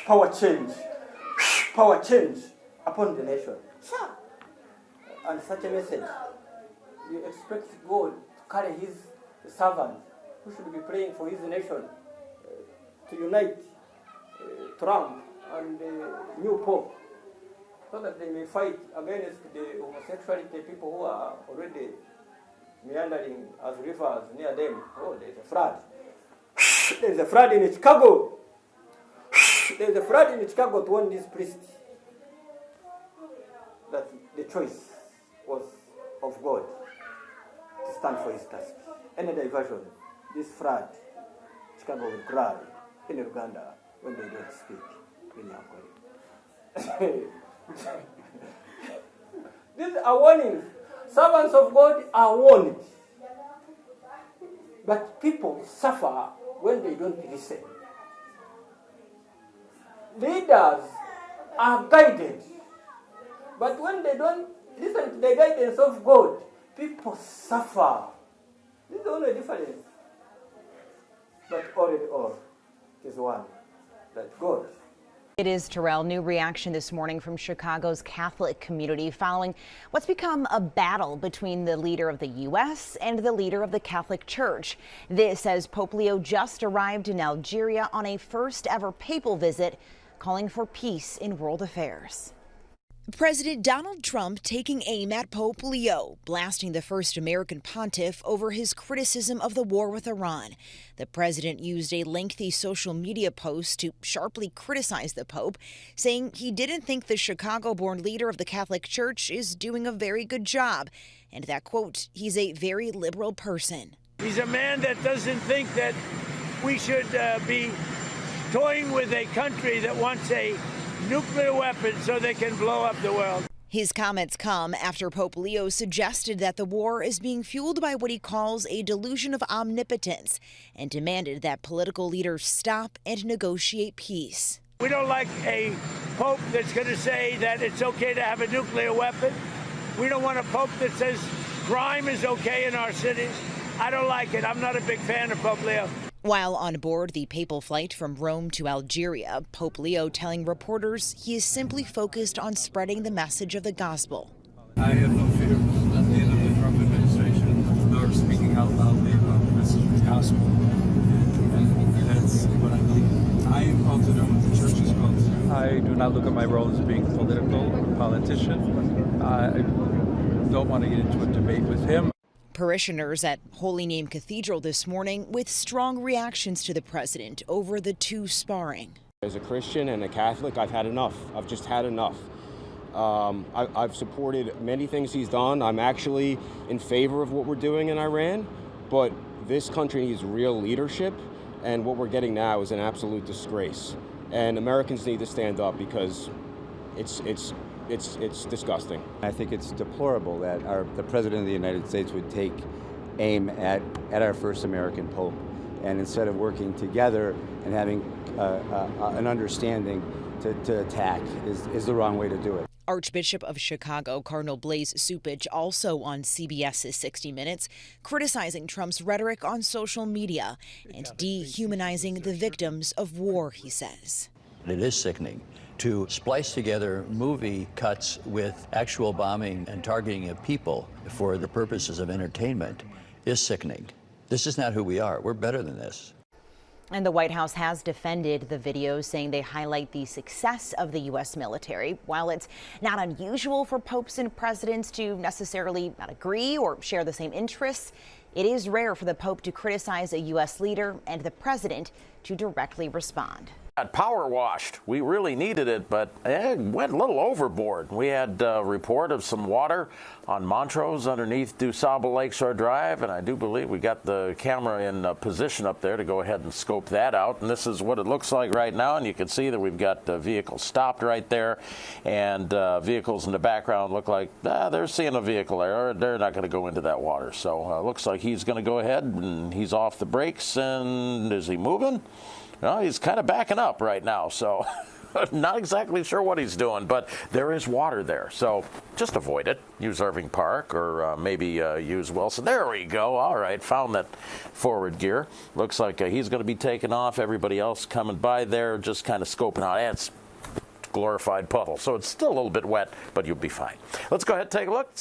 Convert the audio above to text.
power change upon the nation. Sure. And such a message, you expect God to carry his servant who should be praying for his nation to unite Trump and the new Pope so that they may fight against the homosexuality people who are already meandering as rivers near them. Oh, there's a flood. There's a flood in Chicago. There's a flood in Chicago to warn this priest that the choice was of God to stand for his task. Any diversion, this flood, Chicago will cry in Uganda when they don't speak in Yankole. These are warnings. Servants of God are warned. But people suffer when they don't listen. Leaders are guided. But when they don't listen to the guidance of God, people suffer. This is the only difference. But all in all, it is one, that God. It is, Terrell. New reaction this morning from Chicago's Catholic community following what's become a battle between the leader of the U.S. and the leader of the Catholic Church. This as Pope Leo just arrived in Algeria on a first ever papal visit, calling for peace in world affairs. President Donald Trump taking aim at Pope Leo, blasting the first American pontiff over his criticism of the war with Iran. The president used a lengthy social media post to sharply criticize the Pope, saying he didn't think the Chicago-born leader of the Catholic Church is doing a very good job, and that, quote, he's a very liberal person. He's a man that doesn't think that we should be toying with a country that wants a nuclear weapons so they can blow up the world. His comments come after Pope Leo suggested that the war is being fueled by what he calls a delusion of omnipotence and demanded that political leaders stop and negotiate peace. We don't like a pope that's going to say that it's okay to have a nuclear weapon. We don't want a pope that says crime is okay in our cities. I don't like it. I'm not a big fan of Pope Leo. While on board the papal flight from Rome to Algeria, Pope Leo telling reporters he is simply focused on spreading the message of the gospel. I have no fear at the end of the Trump administration, nor speaking out loudly about the message of the gospel. And that's what I believe. I am called to do what the church is called to do. I do not look at my role as being political or politician. I don't want to get into a debate with him. Parishioners at Holy Name Cathedral this morning with strong reactions to the president over the two sparring. As a Christian and a Catholic, I've had enough. I've just had enough. I've supported many things he's done. I'm actually in favor of what we're doing in Iran, but this country needs real leadership, and what we're getting now is an absolute disgrace. And Americans need to stand up because it's disgusting. I think it's deplorable that the President of the United States would take aim at our first American Pope, and instead of working together and having an understanding to attack is the wrong way to do it. Archbishop of Chicago, Cardinal Blaise Cupich, also on CBS's 60 Minutes, criticizing Trump's rhetoric on social media and dehumanizing the victims of war, he says. It is sickening to splice together movie cuts with actual bombing and targeting of people for the purposes of entertainment is sickening. This is not who we are. We're better than this. And the White House has defended the videos, saying they highlight the success of the U.S. military. While it's not unusual for popes and presidents to necessarily not agree or share the same interests, it is rare for the Pope to criticize a U.S. leader and the president to directly respond. Power washed. We really needed it, but it went a little overboard. We had a report of some water on Montrose underneath DuSable Lakeshore Drive, and I do believe we got the camera in position up there to go ahead and scope that out. And this is what it looks like right now, and you can see that we've got vehicles stopped right there, and vehicles in the background look like they're seeing a vehicle there. They're not going to go into that water. So it looks like he's going to go ahead, and he's off the brakes. And is he moving? Well, he's kind of backing up right now, so Not exactly sure what he's doing, but there is water there. So just avoid it. Use Irving Park or maybe use Wilson. There we go. All right. Found that forward gear. Looks like he's going to be taking off. Everybody else coming by there just kind of scoping out. It's glorified puddle. So it's still a little bit wet, but you'll be fine. Let's go ahead and take a look.